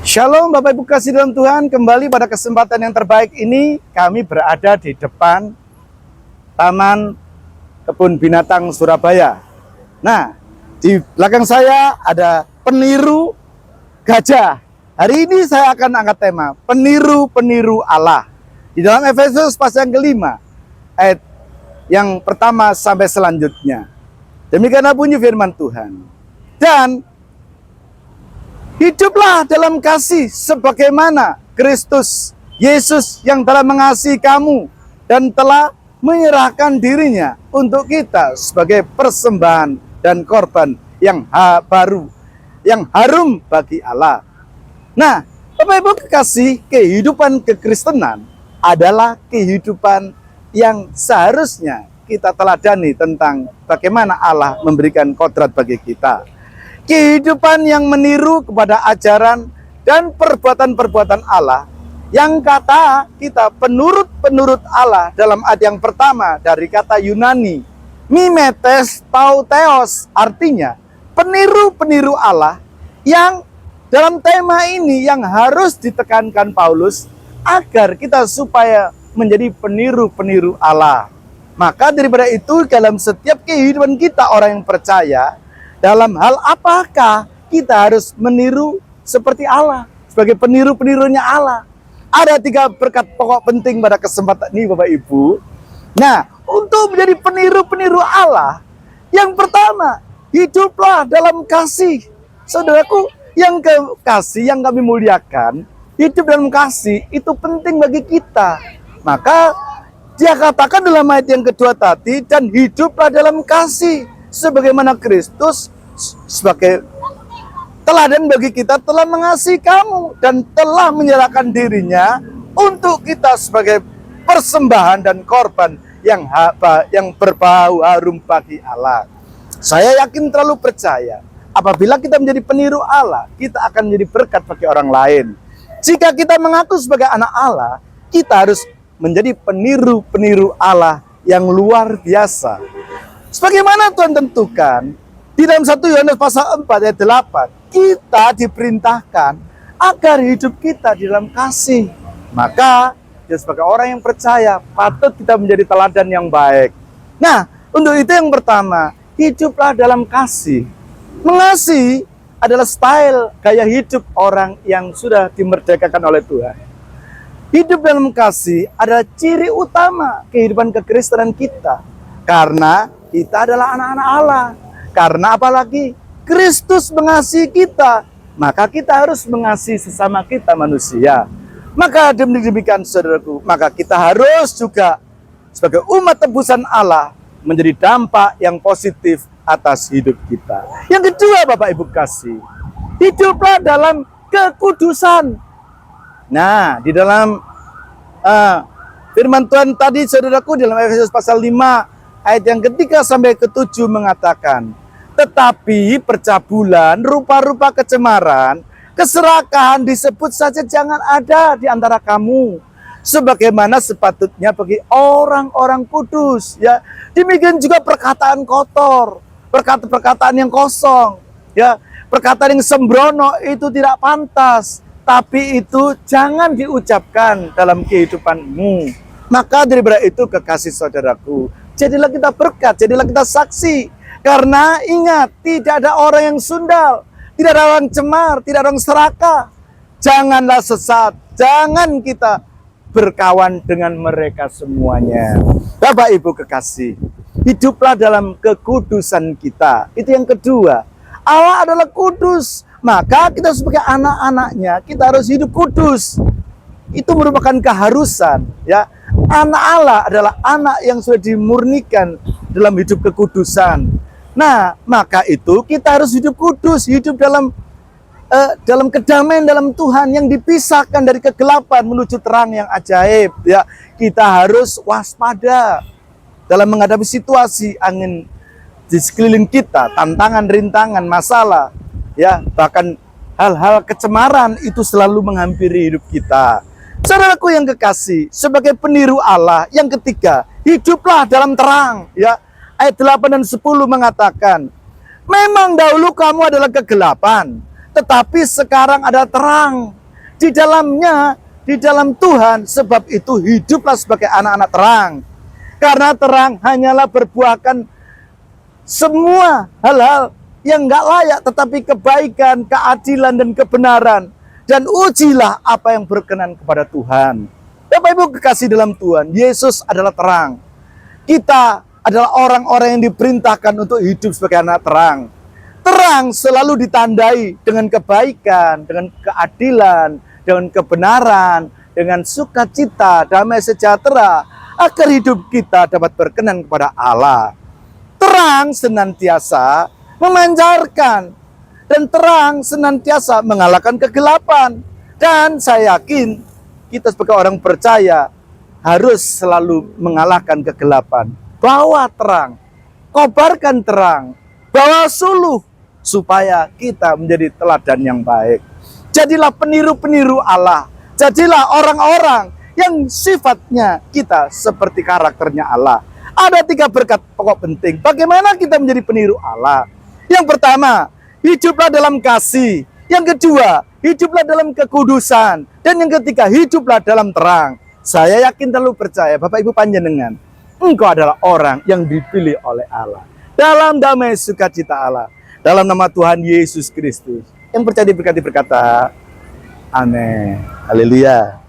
Shalom Bapak Ibu kasih dalam Tuhan, kembali pada kesempatan yang terbaik ini kami berada di depan Taman Kebun Binatang Surabaya. Nah, di belakang saya ada peniru gajah. Hari ini saya akan angkat tema peniru-peniru Allah. Di dalam Efesus pasal yang kelima, ayat yang pertama sampai selanjutnya. Demikianlah bunyi firman Tuhan. Dan hiduplah dalam kasih sebagaimana Kristus Yesus yang telah mengasihi kamu dan telah menyerahkan dirinya untuk kita sebagai persembahan dan korban yang baru, yang harum bagi Allah. Nah, Bapak Ibu kekasih, kehidupan kekristenan adalah kehidupan yang seharusnya kita teladani tentang bagaimana Allah memberikan kodrat bagi kita. Kehidupan yang meniru kepada ajaran dan perbuatan-perbuatan Allah yang kata kita penurut-penurut Allah dalam ayat yang pertama dari kata Yunani mimetes tauteos, artinya peniru-peniru Allah, yang dalam tema ini yang harus ditekankan Paulus agar kita supaya menjadi peniru-peniru Allah. Maka daripada itu dalam setiap kehidupan kita orang yang percaya, dalam hal apakah kita harus meniru seperti Allah, sebagai peniru-penirunya Allah? Ada 3 berkat pokok penting pada kesempatan ini Bapak Ibu. Nah, untuk menjadi peniru-peniru Allah, yang pertama, hiduplah dalam kasih. Saudaraku yang kekasih, yang kami muliakan, hidup dalam kasih itu penting bagi kita. Maka dia katakan dalam ayat yang kedua tadi, dan hiduplah dalam kasih sebagaimana Kristus sebagai teladan bagi kita telah mengasihi kamu dan telah menyerahkan dirinya untuk kita sebagai persembahan dan korban yang berbau harum bagi Allah. Saya yakin terlalu percaya apabila kita menjadi peniru Allah, kita akan menjadi berkat bagi orang lain. Jika kita mengaku sebagai anak Allah, kita harus menjadi peniru-peniru Allah yang luar biasa. Sebagaimana Tuhan tentukan di dalam 1 Yohanes pasal 4 ayat 8, kita diperintahkan agar hidup kita di dalam kasih. Maka sebagai orang yang percaya patut kita menjadi teladan yang baik. Nah, untuk itu yang pertama, hiduplah dalam kasih. Mengasihi adalah style gaya hidup orang yang sudah dimerdekakan oleh Tuhan. Hidup dalam kasih adalah ciri utama kehidupan kekristenan kita, karena kita adalah anak-anak Allah. Karena apalagi Kristus mengasihi kita, maka kita harus mengasihi sesama kita manusia. Maka demikian saudaraku, maka kita harus juga sebagai umat tebusan Allah menjadi dampak yang positif atas hidup kita. Yang kedua Bapak Ibu kasih, hiduplah dalam kekudusan. Nah, di dalam firman Tuhan tadi saudaraku dalam Efesus pasal 5 ayat yang ketiga sampai ke-7 mengatakan, tetapi percabulan, rupa-rupa kecemaran, keserakahan disebut saja jangan ada di antara kamu, sebagaimana sepatutnya bagi orang-orang kudus. Ya, demikian juga perkataan kotor, perkataan yang kosong, ya, perkataan yang sembrono itu tidak pantas, tapi itu jangan diucapkan dalam kehidupanmu. Maka daripada itu kekasih saudaraku, jadilah kita berkat, jadilah kita saksi. Karena ingat, tidak ada orang yang sundal, tidak ada orang cemar, tidak ada orang serakah. Janganlah sesat, jangan kita berkawan dengan mereka semuanya. Bapak Ibu kekasih, hiduplah dalam kekudusan kita. Itu yang kedua. Allah adalah kudus, maka kita sebagai anak-anaknya, kita harus hidup kudus. Itu merupakan keharusan, ya. Anak Allah adalah anak yang sudah dimurnikan dalam hidup kekudusan. Nah, maka itu kita harus hidup kudus, hidup dalam kedamaian dalam Tuhan yang dipisahkan dari kegelapan menuju terang yang ajaib. Ya, kita harus waspada dalam menghadapi situasi angin di sekeliling kita, tantangan, rintangan, masalah, ya, bahkan hal-hal kecemaran itu selalu menghampiri hidup kita. Saudaraku yang kekasih, sebagai peniru Allah, yang ketiga, hiduplah dalam terang, ya. Ayat 8 dan 10 mengatakan, memang dahulu kamu adalah kegelapan, tetapi sekarang ada terang. di dalamnya, di dalam Tuhan. Sebab itu hiduplah sebagai anak-anak terang. Karena terang hanyalah berbuahkan semua hal-hal yang nggak layak, tetapi kebaikan, keadilan, dan kebenaran. Dan ujilah apa yang berkenan kepada Tuhan. Bapak Ibu kekasih dalam Tuhan, Yesus adalah terang. Kita adalah orang-orang yang diperintahkan untuk hidup sebagai anak terang. Terang selalu ditandai dengan kebaikan, dengan keadilan, dengan kebenaran, dengan sukacita, damai sejahtera, agar hidup kita dapat berkenan kepada Allah. Terang senantiasa memancarkan, dan terang senantiasa mengalahkan kegelapan. Dan saya yakin kita sebagai orang percaya harus selalu mengalahkan kegelapan. Bawa terang, kobarkan terang, bawa suluh, supaya kita menjadi teladan yang baik. Jadilah peniru-peniru Allah. Jadilah orang-orang yang sifatnya kita seperti karakternya Allah. Ada 3 berkat pokok penting. Bagaimana kita menjadi peniru Allah? Yang pertama, hiduplah dalam kasih. Yang kedua, hiduplah dalam kekudusan. Dan yang ketiga, hiduplah dalam terang. Saya yakin terlalu percaya, Bapak Ibu panjenengan, engkau adalah orang yang dipilih oleh Allah. Dalam damai sukacita Allah. Dalam nama Tuhan Yesus Kristus. Yang percaya diberkati berkata, amin. Haleluya.